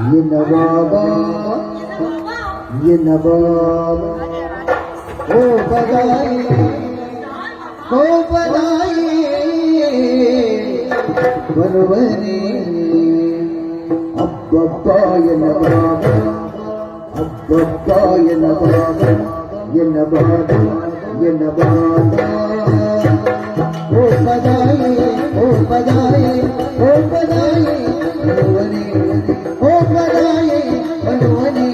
ಎನ್ನ ಬಾಬಾ ಎನ್ನ ಬಾಬಾ ಓ ಬದಾಯಿ ಬರುವನೆ ಅಬ್ಬಬ್ಬ ಎನ್ನ ಬಾಬಾ ಅಬ್ಬಬ್ಬ ಎನ್ನ ಬಾಬಾ ಎನ್ನ ಬಾಬಾ ಎನ್ನ ಬಾಬಾ ಓ ಬದಾಯಿ ಓ ಬದಾಯಿ ಓ ಬದಾಯಿ ಬರುವನೆ ಓ ಬದಾಯಿ ಬರುವನೆ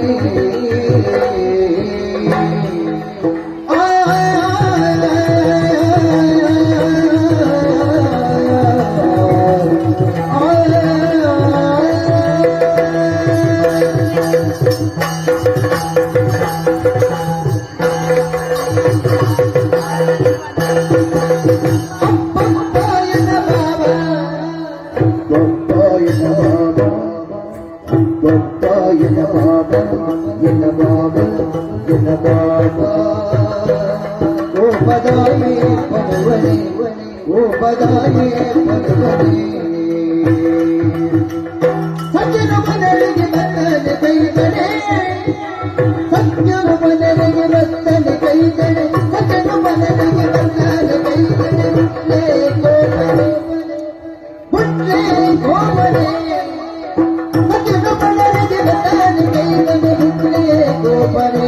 ಎನ್ನ ಬಾಬಾ ಎನ್ನ ಬಾಬಾ ಎನ್ನ ಬಾಬಾ ಓ ಬದಾಯಿ ಬರುವನೆ ಓ ಬದಾಯಿ ಬರುವನೆ ಸಜ್ಜನ ಮನೆಗೆ ಬರ್ತನೆ ಕೈಗಡೆ ಸಜ್ಜನ ಮನೆಗೆ ಬರ್ತನೆ ಕೈಗಡೆ ಸಜ್ಜನ ಮನೆಗೆ ಬರ್ತನೆ ಕೈಗಡೆ ಮುಟ್ಲೆ ಗೋಮನೆ ಗೋಪನೆ